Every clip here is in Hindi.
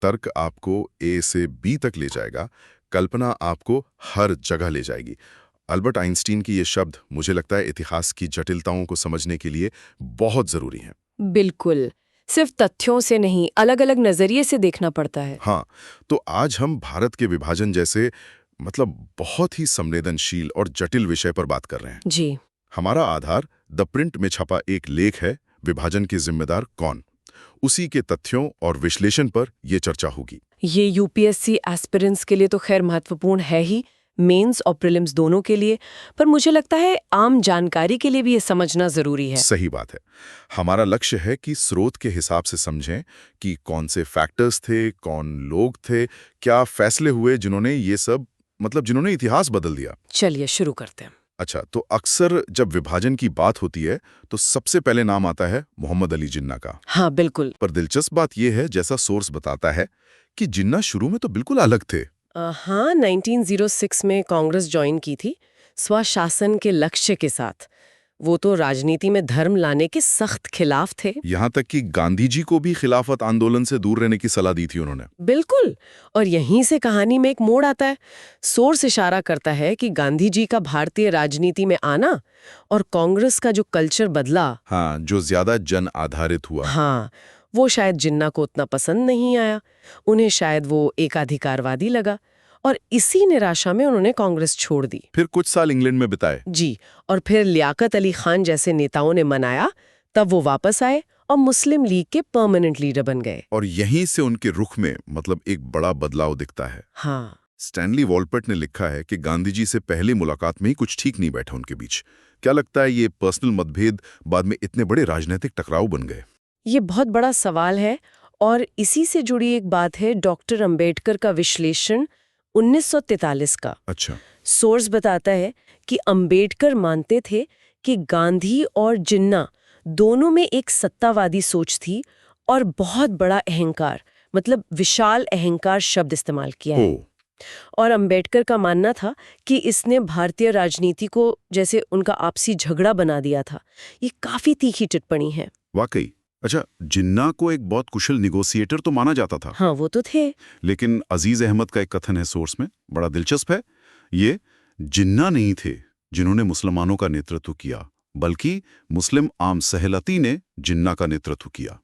तर्क आपको ए से बी तक ले जाएगा, कल्पना आपको हर जगह ले जाएगी। अल्बर्ट आइंस्टीन की ये शब्द मुझे लगता है इतिहास की जटिलताओं को समझने के लिए बहुत जरूरी हैं। बिल्कुल, सिर्फ तथ्यों से नहीं, अलग अलग नजरिए से देखना पड़ता है। हाँ, तो आज हम भारत के विभाजन जैसे बहुत ही संवेदनशील और जटिल विषय पर बात कर रहे हैं। जी। हमारा आधार द प्रिंट में छपा एक लेख है, विभाजन के जिम्मेदार कौन। उसी के तथ्यों और विश्लेषण पर यह चर्चा होगी। ये यूपीएससी एस्पिरेंट्स के लिए तो खैर महत्वपूर्ण है ही, मेंस और प्रीलिम्स दोनों के लिए, पर मुझे लगता है आम जानकारी के लिए भी ये समझना जरूरी है। सही बात है। हमारा लक्ष्य है कि स्रोत के हिसाब से समझें कि कौन से फैक्टर्स थे, कौन लोग थे, क्या फैसले हुए जिन्होंने ये सब जिन्होंने इतिहास बदल दिया। चलिए शुरू करते हैं। अच्छा, तो अक्सर जब विभाजन की बात होती है तो सबसे पहले नाम आता है मोहम्मद अली जिन्ना का। हाँ बिल्कुल। पर दिलचस्प बात यह है, जैसा सोर्स बताता है, कि जिन्ना शुरू में तो बिल्कुल अलग थे। हाँ, 1906 में कांग्रेस ज्वाइन की थी, स्वशासन के लक्ष्य के साथ। वो तो राजनीति में धर्म लाने के सख्त खिलाफ थे। यहाँ तक कि गांधी जी को भी खिलाफत आंदोलन से दूर रहने की सलाह दी थी उन्होंने। बिल्कुल, और यहीं से कहानी में एक मोड़ आता है। सोर्स इशारा करता है कि गांधी जी का भारतीय राजनीति में आना और कांग्रेस का जो कल्चर बदला, हाँ, जो ज्यादा जन आधारित हुआ, हाँ, वो शायद जिन्ना को उतना पसंद नहीं आया। उन्हें शायद वो एकाधिकारवादी लगा और इसी निराशा में उन्होंने कांग्रेस छोड़ दी। फिर कुछ साल इंग्लैंड में बिताए। जी, और फिर लियाकत अली खान जैसे नेताओं ने मनाया, तब वो वापस आए और मुस्लिम लीग के परमानेंट लीडर बन गए। और यहीं से उनके रुख में एक बड़ा बदलाव दिखता है। हाँ, स्टैनली वॉलपर्ट ने लिखा है कि गांधी जी से पहली मुलाकात में ही कुछ ठीक नहीं बैठा उनके बीच। क्या लगता है ये पर्सनल मतभेद बाद में इतने बड़े राजनीतिक टकराव बन गए? ये बहुत बड़ा सवाल है, और इसी से जुड़ी एक बात है डॉक्टर अंबेडकर का विश्लेषण 1943 का। अच्छा। सोर्स बताता है कि अंबेडकर मानते थे कि गांधी और जिन्ना दोनों में एक सत्तावादी सोच थी और बहुत बड़ा अहंकार, विशाल अहंकार शब्द इस्तेमाल किया है। और अंबेडकर का मानना था कि इसने भारतीय राजनीति को जैसे उनका आपसी झगड़ा बना दिया था। ये काफी तीखी टिप्पणी है। वाकई। अच्छा, जिन्ना को एक बहुत कुशल निगोशिएटर तो माना जाता था। हाँ, वो तो थे। लेकिन अजीज अहमद का एक कथन है सोर्स में, बड़ा दिलचस्प है। ये जिन्ना नहीं थे जिन्होंने मुसलमानों का नेतृत्व किया, बल्कि मुस्लिम आम सहलती ने जिन्ना का नेतृत्व किया।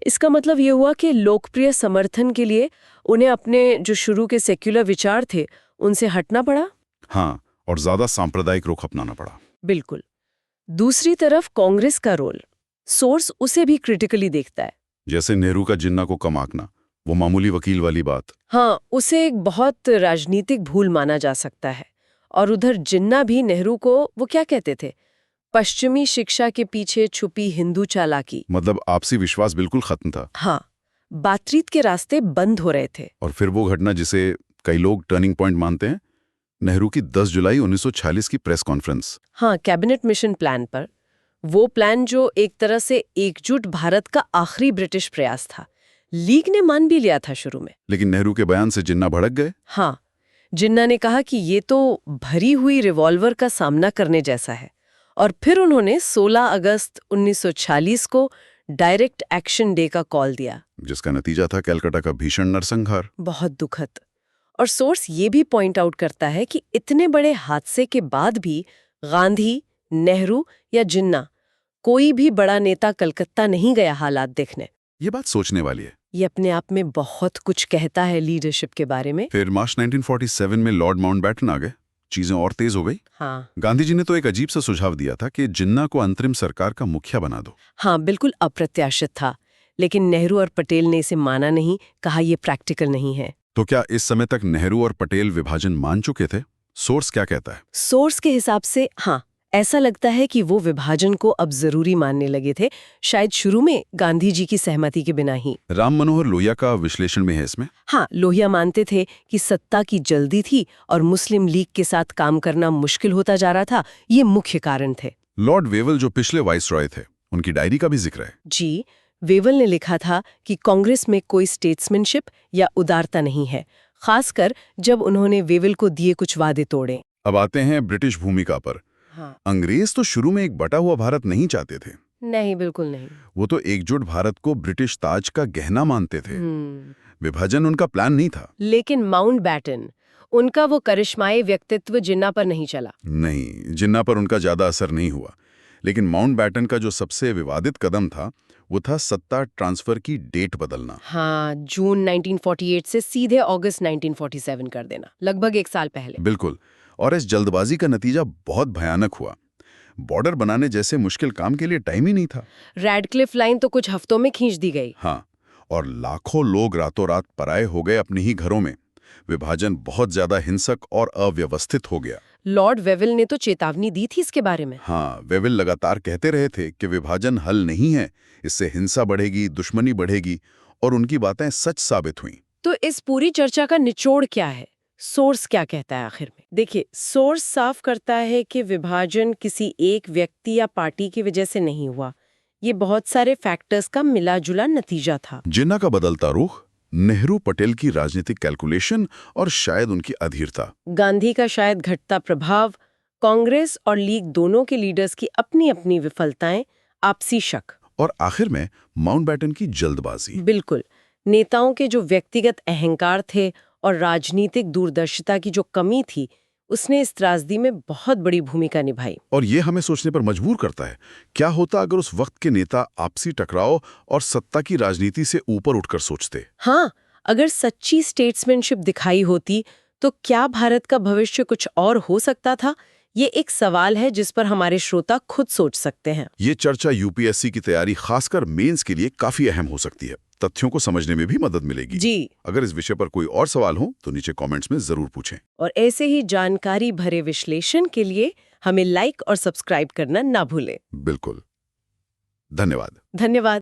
इसका मतलब ये हुआ कि लोकप्रिय समर्थन के लिए उन्हें अपने जो शुरू के सेक्युलर विचार थे उनसे हटना पड़ा। हाँ, और ज्यादा सांप्रदायिक रुख अपनाना पड़ा। बिल्कुल। दूसरी तरफ कांग्रेस का रोल, सोर्स उसे भी क्रिटिकली देखता है। जैसे नेहरू का जिन्ना को कम आंकना, वो मामूली वकील वाली बात। हाँ, उसे एक बहुत राजनीतिक भूल माना जा सकता है। और उधर जिन्ना भी नेहरू को वो क्या कहते थे, पश्चिमी शिक्षा के पीछे छुपी हिंदू चालाकी, आपसी विश्वास बिल्कुल खत्म था। हाँ, बातचीत के रास्ते बंद हो रहे थे। और फिर वो घटना जिसे कई लोग टर्निंग पॉइंट मानते हैं, नेहरू की 10 जुलाई 1946 की प्रेस कॉन्फ्रेंस। हाँ, कैबिनेट मिशन प्लान पर। वो प्लान जो एक तरह से एकजुट भारत का आखिरी ब्रिटिश प्रयास था। लीग ने मान भी लिया था शुरू में, लेकिन नेहरू के बयान से जिन्ना भड़क गए। हाँ, जिन्ना ने कहा कि ये तो भरी हुई रिवॉल्वर का सामना करने जैसा है। और फिर उन्होंने 16 अगस्त 1946 को डायरेक्ट एक्शन डे का कॉल दिया, जिसका नतीजा था कलकत्ता का भीषण नरसंहार। बहुत दुखद। और सोर्स ये भी पॉइंट आउट करता है कि इतने बड़े हादसे के बाद भी गांधी, नेहरू या जिन्ना, कोई भी बड़ा नेता कलकत्ता नहीं गया हालात देखने। ये बात सोचने वाली है। ये अपने आप में बहुत कुछ कहता है लीडरशिप के बारे में। फिर मार्च 1947 में लॉर्ड माउंटबेटन आ गए, चीजें और तेज हो गई। हाँ, गांधी जी ने तो एक अजीब सा सुझाव दिया था कि जिन्ना को अंतरिम सरकार का मुखिया बना दो। हाँ, बिल्कुल अप्रत्याशित था, लेकिन नेहरू और पटेल ने इसे माना नहीं, कहा यह प्रैक्टिकल नहीं है। तो क्या इस समय तक नेहरू और पटेल विभाजन मान चुके थे? सोर्स क्या कहता है? सोर्स के हिसाब से हाँ, ऐसा लगता है कि वो विभाजन को अब जरूरी मानने लगे थे, शायद शुरू में गांधी जी की सहमति के बिना ही। राम मनोहर लोहिया का विश्लेषण में है इसमें। हाँ, लोहिया मानते थे कि सत्ता की जल्दी थी और मुस्लिम लीग के साथ काम करना मुश्किल होता जा रहा था, ये मुख्य कारण थे। लॉर्ड वेवल जो पिछले वाइसरॉय थे, उनकी डायरी का भी जिक्र है। जी, वेवल ने लिखा था कि कांग्रेस में कोई स्टेट्समैनशिप या उदारता नहीं है, खासकर जब उन्होंने वेवल को दिए कुछ वादे तोड़े। अब आते हैं ब्रिटिश भूमिका पर। हाँ, अंग्रेज तो शुरू में एक बटा हुआ भारत नहीं चाहते थे। नहीं, बिल्कुल नहीं। वो तो एकजुट भारत को ब्रिटिश ताज का गहना मानते थे। विभाजन उनका प्लान नहीं था। लेकिन माउंटबैटन, उनका वो करिश्माई व्यक्तित्व जिन्ना पर नहीं चला। नहीं, जिन्ना पर उनका ज्यादा असर नहीं हुआ। लेकिन माउंटबैटन का जो सबसे विवादित कदम था वो था सत्ता ट्रांसफर की डेट बदलना। हाँ, जून 1948 से सीधे अगस्त 1947 कर देना, लगभग 1 साल पहले। बिल्कुल, और इस जल्दबाजी का नतीजा बहुत भयानक हुआ। बॉर्डर बनाने जैसे मुश्किल काम के लिए टाइम ही नहीं था। रेडक्लिफ लाइन तो कुछ हफ्तों में खींच दी गई। हाँ, और लाखों लोग रातों रात पराये हो गए अपने ही घरों में। विभाजन बहुत ज्यादा हिंसक और अव्यवस्थित हो गया। लॉर्ड वेविल ने तो चेतावनी दी थी इसके बारे में। हाँ, वेविल लगातार कहते रहे थे कि विभाजन हल नहीं है, इससे हिंसा बढ़ेगी, दुश्मनी बढ़ेगी, और उनकी बातें सच साबित हुईं। तो इस पूरी चर्चा का निचोड़ क्या है? सोर्स क्या कहता है आखिर में? देखिए, सोर्स साफ करता है कि विभाजन किसी एक व्यक्ति या पार्टी की वजह से नहीं हुआ। ये बहुत सारे फैक्टर्स का मिला-जुला नतीजा था। जिन्ना का बदलता रुख, नेहरू पटेल की राजनीतिक कैलकुलेशन और शायद उनकी अधीरता, गांधी का शायद घटता प्रभाव, कांग्रेस और लीग दोनों के लीडर्स की अपनी-अपनी विफलताएं, आपसी शक, और आखिर में माउंटबैटन की जल्दबाजी। बिल्कुल, नेताओं के जो व्यक्तिगत अहंकार थे और राजनीतिक दूरदर्शिता की जो कमी थी, उसने इस त्रासदी में बहुत बड़ी भूमिका निभाई। और ये हमें सोचने पर मजबूर करता है, क्या होता अगर उस वक्त के नेता आपसी टकराव और सत्ता की राजनीति से ऊपर उठकर सोचते। हाँ, अगर सच्ची स्टेट्समैनशिप दिखाई होती तो क्या भारत का भविष्य कुछ और हो सकता था? ये एक सवाल है जिस पर हमारे श्रोता खुद सोच सकते हैं। ये चर्चा यूपीएससी की तैयारी, खासकर मेंस के लिए काफी अहम हो सकती है। तथ्यों को समझने में भी मदद मिलेगी। जी, अगर इस विषय पर कोई और सवाल हो तो नीचे कमेंट्स में जरूर पूछें। और ऐसे ही जानकारी भरे विश्लेषण के लिए हमें लाइक और सब्सक्राइब करना ना भूलें। बिल्कुल। धन्यवाद। धन्यवाद।